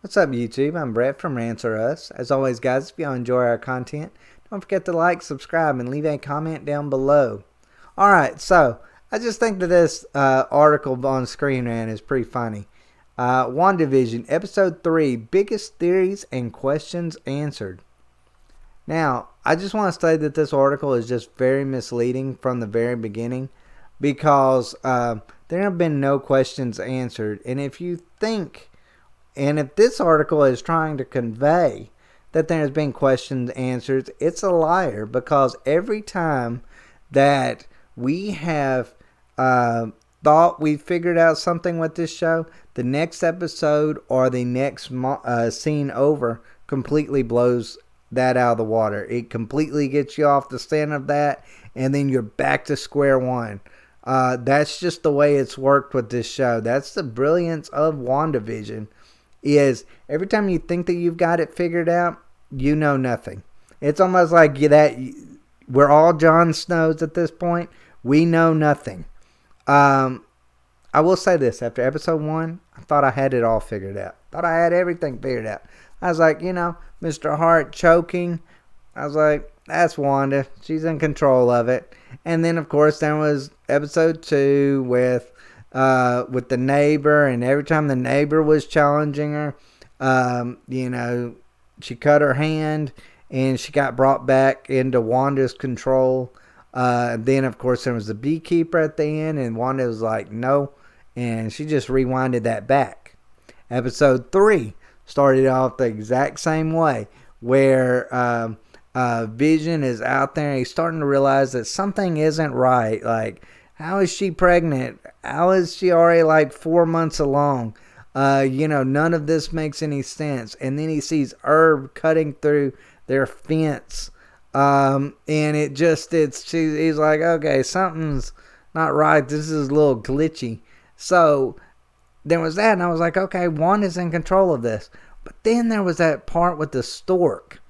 What's up, YouTube? I'm Brett from Rants or Us. As always, guys, if y'all enjoy our content, don't forget to like, subscribe, and leave a comment down below. Alright, so I just think that this article on Screen Rant is pretty funny. WandaVision, Episode 3, Biggest Theories and Questions Answered. Now, I just want to say that this article is just very misleading from the very beginning because there have been no questions answered. And if this article is trying to convey that there has been questions answered, it's a liar, because every time that we have thought we figured out something with this show, the next episode or the next scene over completely blows that out of the water. It completely gets you off the stand of that, and then you're back to square one. That's just the way it's worked with this show. That's the brilliance of WandaVision, is every time you think that you've got it figured out, you know nothing. It's almost like we're all Jon Snows at this point. We know nothing. I will say this. After episode 1, I thought I had it all figured out. Thought I had everything figured out. I was like, Mr. Hart choking. I was like, that's Wanda. She's in control of it. And then, of course, there was episode 2 with the neighbor, and every time the neighbor was challenging her, she cut her hand, and she got brought back into Wanda's control. Then, of course, there was the beekeeper at the end, and Wanda was like, no, and she just rewinded that back. Episode 3 started off the exact same way, where Vision is out there, and he's starting to realize that something isn't right. Like, how is she pregnant? How is she already like 4 months along? None of this makes any sense. And then he sees Herb cutting through their fence. And he's like, okay, something's not right. This is a little glitchy. So there was that, and I was like, okay, Wanda's in control of this. But then there was that part with the stork.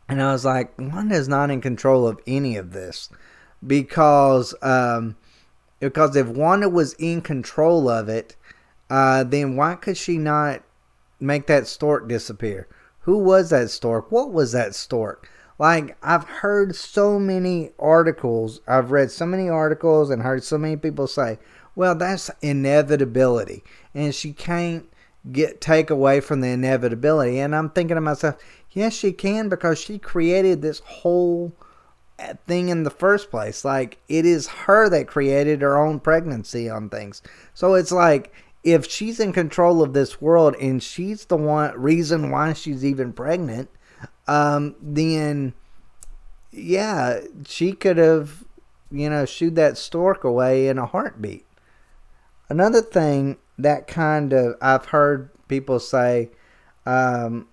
And I was like, Wanda's not in control of any of this. Because if Wanda was in control of it, then why could she not make that stork disappear? Who was that stork? What was that stork? Like, I've heard so many articles, I've read so many articles and heard so many people say, well, that's inevitability, and she can't take away from the inevitability. And I'm thinking to myself, yes, she can, because she created this whole thing in the first place. Like, it is her that created her own pregnancy on things. So it's like, if she's in control of this world and she's the reason why she's even pregnant, then yeah, she could have shooed that stork away in a heartbeat. Another thing that I've heard people say, that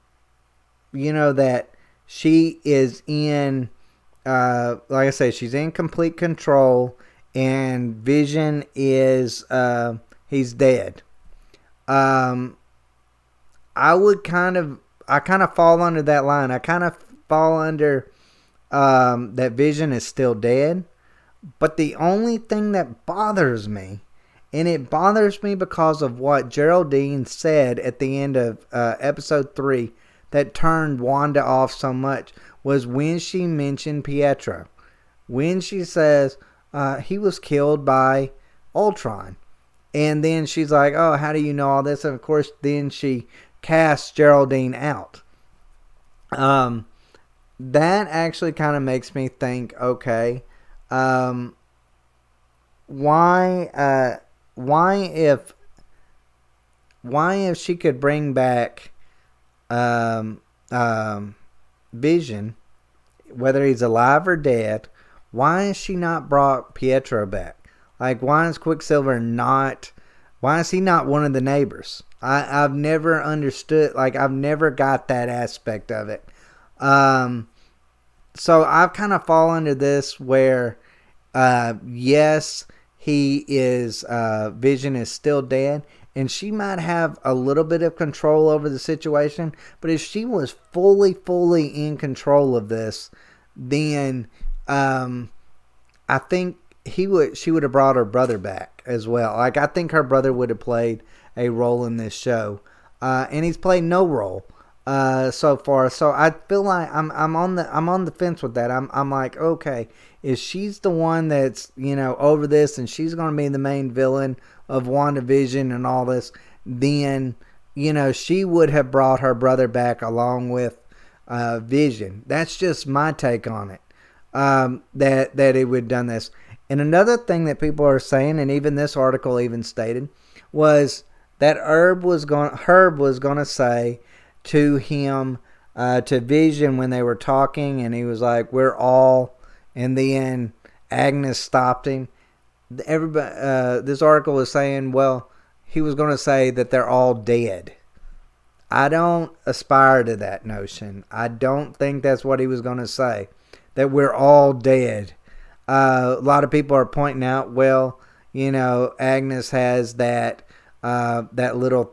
she is in, like I say, she's in complete control, and Vision is, he's dead. I kind of fall under that line. I kind of fall under, that Vision is still dead. But the only thing that bothers me, and it bothers me because of what Geraldine said at the end of episode 3 that turned Wanda off so much, was when she mentioned Pietro. When she says he was killed by Ultron. And then she's like, oh, how do you know all this? And of course, then she casts Geraldine out. That actually kind of makes me think, okay, why if she could bring back Vision, whether he's alive or dead, why has she not brought Pietro back? Like, why is he not one of the neighbors? I've never understood, like, I've never got that aspect of it. So I've kind of fallen into this where, yes, he is, Vision is still dead, and she might have a little bit of control over the situation, but if she was fully in control of this, then, I think she would have brought her brother back as well. Like, I think her brother would have played a role in this show. and he's played no role so far. So I feel like I'm on the fence with that. I'm like, okay, if she's the one that's over this, and she's going to be the main villain of WandaVision and all this, then she would have brought her brother back along with Vision. That's just my take on it. That it would have done this. And another thing that people are saying, and even this article even stated, was that Herb was going to say to him, to Vision, when they were talking, and he was like, "We're all," and then Agnes stopped him. Everybody, this article was saying, well, he was going to say that they're all dead. I don't aspire to that notion. I don't think that's what he was going to say, that we're all dead. A lot of people are pointing out, well, Agnes has that little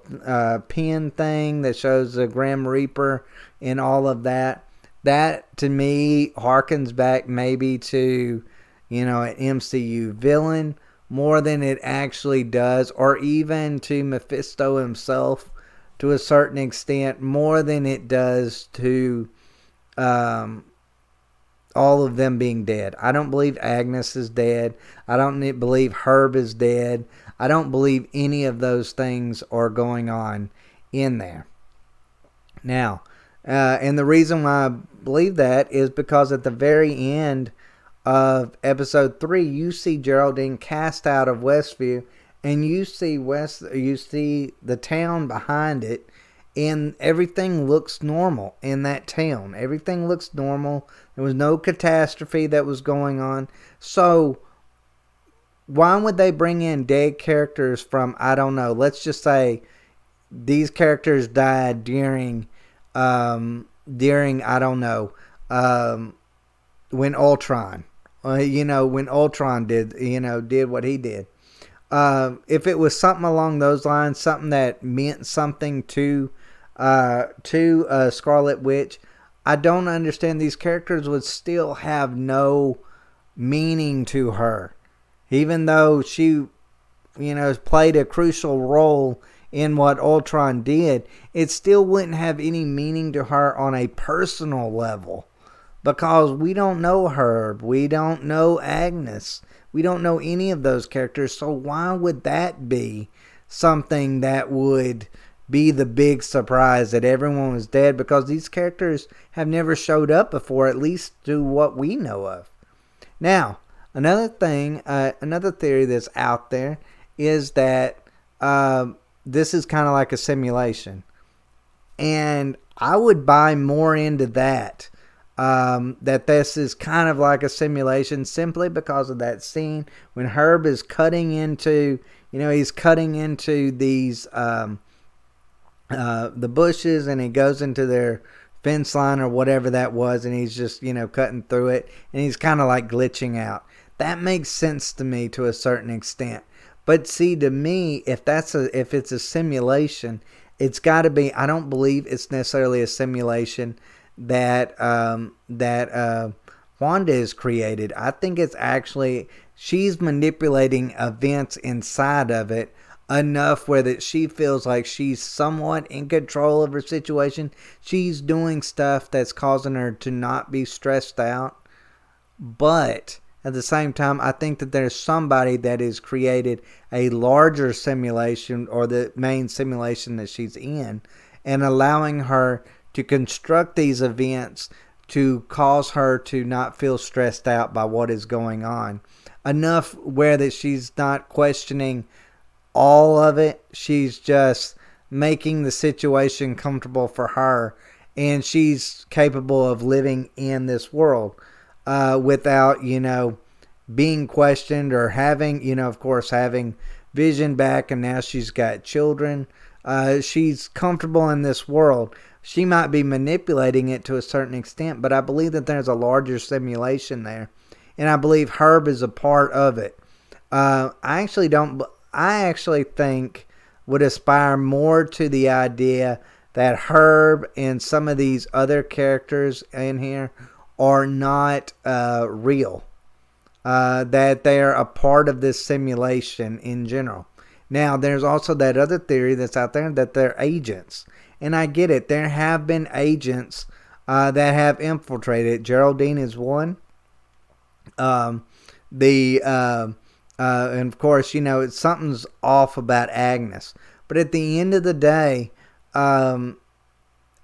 pin thing that shows the Grim Reaper and all of that. That, to me, harkens back maybe to, an MCU villain more than it actually does, or even to Mephisto himself to a certain extent, more than it does to all of them being dead. I don't believe Agnes is dead. I don't believe Herb is dead. I don't believe any of those things are going on in there. Now, and the reason why I believe that is because at the very end of episode 3, you see Geraldine cast out of Westview, and you see the town behind it, and everything looks normal in that town. Everything looks normal. There was no catastrophe that was going on. So why would they bring in dead characters from, I don't know, let's just say these characters died during I don't know, when Ultron, when Ultron did what he did. If it was something along those lines, something that meant something to Scarlet Witch, I don't understand. These characters would still have no meaning to her, even though she, played a crucial role in what Ultron did. It still wouldn't have any meaning to her on a personal level, because we don't know Herb, we don't know Agnes, we don't know any of those characters. So why would that be something that would be the big surprise, that everyone was dead? Because these characters have never showed up before, at least to what we know of. Now, another thing, another theory that's out there is that this is kind of like a simulation. And I would buy more into that. That this is kind of like a simulation, simply because of that scene when Herb is cutting into, he's cutting into these the bushes, and he goes into their fence line or whatever that was, and he's just cutting through it, and he's kind of like glitching out. That makes sense to me to a certain extent. But see, to me, if it's a simulation, it's got to be. I don't believe it's necessarily a simulation that Wanda is created. I think it's actually she's manipulating events inside of it enough where that she feels like she's somewhat in control of her situation. She's doing stuff that's causing her to not be stressed out. But at the same time, I think that there's somebody that has created a larger simulation, or the main simulation that she's in, and allowing her to construct these events to cause her to not feel stressed out by what is going on. Enough where that she's not questioning all of it. She's just making the situation comfortable for her, and she's capable of living in this world without, being questioned, or having, of course, having Vision back, and now she's got children. She's comfortable in this world. She might be manipulating it to a certain extent, but I believe that there's a larger simulation there, and I believe Herb is a part of it. I actually think would aspire more to the idea that Herb and some of these other characters in here are not real. That they are a part of this simulation in general. Now, there's also that other theory that's out there that they're agents. And I get it. There have been agents that have infiltrated. Geraldine is one. Um, and of course, something's off about Agnes. But at the end of the day, um,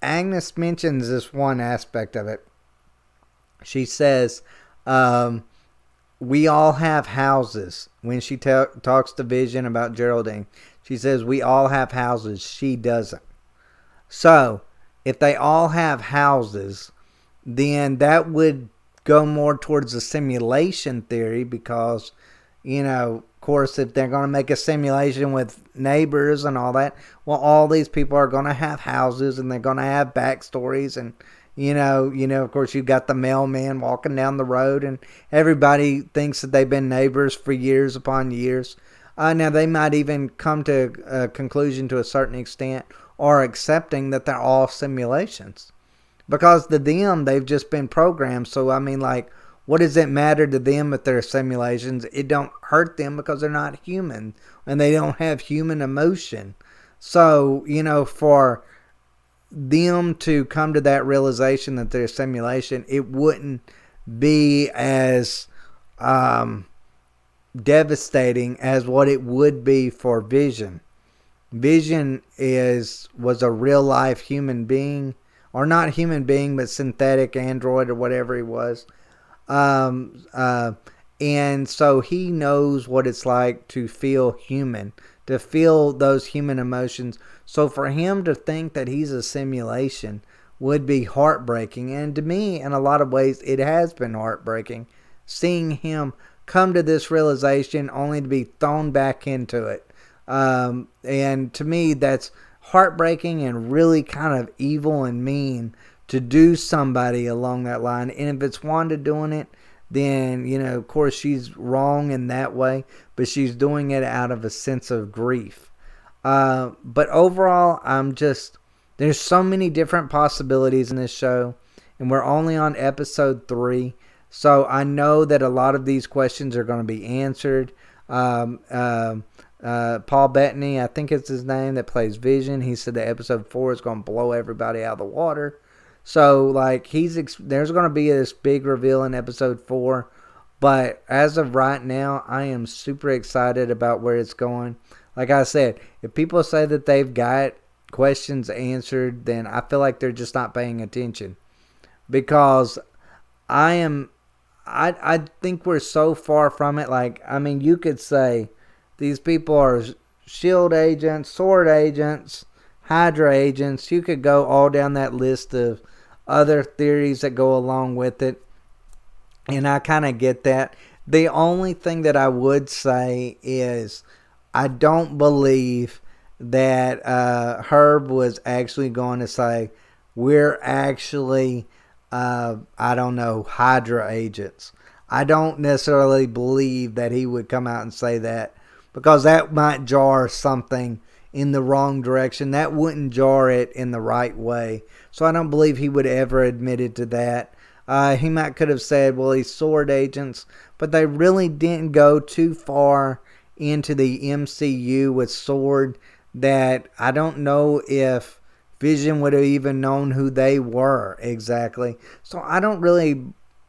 Agnes mentions this one aspect of it. She says, um, we all have houses. When she talks to Vision about Geraldine, she says, we all have houses. She doesn't. So, if they all have houses, then that would go more towards the simulation theory because, of course, if they're going to make a simulation with neighbors and all that, well, all these people are going to have houses and they're going to have backstories and, of course, you've got the mailman walking down the road and everybody thinks that they've been neighbors for years upon years. Now, they might even come to a conclusion to a certain extent or accepting that they're all simulations. Because to them, they've just been programmed. So, what does it matter to them if they're simulations? It don't hurt them because they're not human and they don't have human emotion. So, for them to come to that realization that they're a simulation, it wouldn't be as devastating as what it would be for Vision. Vision was a real life human being, or not human being, but synthetic android or whatever he was. And so he knows what it's like to feel human, to feel those human emotions. So for him to think that he's a simulation would be heartbreaking. And to me, in a lot of ways, it has been heartbreaking seeing him come to this realization only to be thrown back into it. And to me, that's heartbreaking and really kind of evil and mean to do somebody along that line. And if it's Wanda doing it, then, of course, she's wrong in that way, but she's doing it out of a sense of grief. But overall, there's so many different possibilities in this show, and we're only on episode 3. So I know that a lot of these questions are going to be answered. Paul Bettany, I think it's his name, that plays Vision. He said that episode 4 is going to blow everybody out of the water. So, there's going to be this big reveal in episode 4. But as of right now, I am super excited about where it's going. Like I said, if people say that they've got questions answered, then I feel like they're just not paying attention. Because I think we're so far from it. You could say these people are SHIELD agents, SWORD agents, Hydra agents. You could go all down that list of other theories that go along with it. And I kind of get that. The only thing that I would say is I don't believe that Herb was actually going to say, we're actually, Hydra agents. I don't necessarily believe that he would come out and say that, because that might jar something in the wrong direction. That wouldn't jar it in the right way. So I don't believe he would ever admit it to that. He could have said, well, he's SWORD agents, but they really didn't go too far into the MCU with SWORD that I don't know if Vision would have even known who they were exactly. So I don't really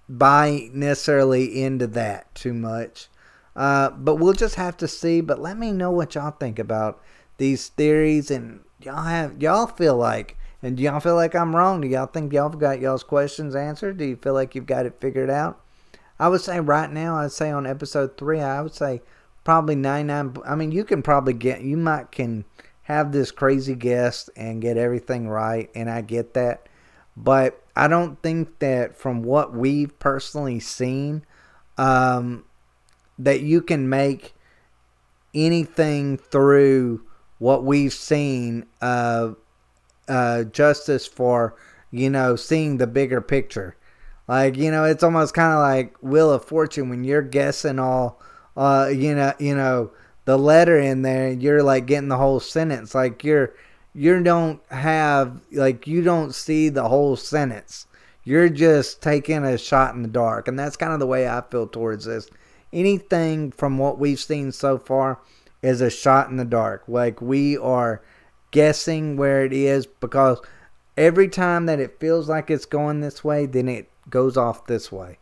buy necessarily into that too much. But we'll just have to see. But let me know what y'all think about these theories, and y'all feel like, and do y'all feel like I'm wrong? Do y'all think y'all got y'all's questions answered? Do you feel like you've got it figured out? I would say right now, I'd say on episode 3, I would say probably 99. You can probably can have this crazy guest and get everything right, and I get that. But I don't think that from what we've personally seen, that you can make anything through what we've seen justice for, seeing the bigger picture. It's almost kind of like Wheel of Fortune when you're guessing all, the letter in there, you're getting the whole sentence. You don't see the whole sentence. You're just taking a shot in the dark. And that's kind of the way I feel towards this. Anything from what we've seen so far, is a shot in the dark. Like, we are guessing where it is, because every time that it feels like it's going this way, then it goes off this way.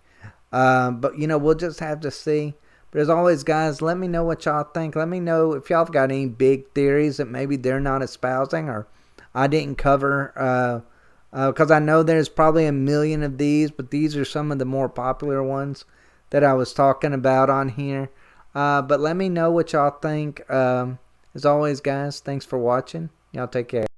But, we'll just have to see. But as always, guys, let me know what y'all think. Let me know if y'all have got any big theories that maybe they're not espousing or I didn't cover. Because I know there's probably a million of these, but these are some of the more popular ones that I was talking about on here. But let me know what y'all think. As always, guys, thanks for watching. Y'all take care.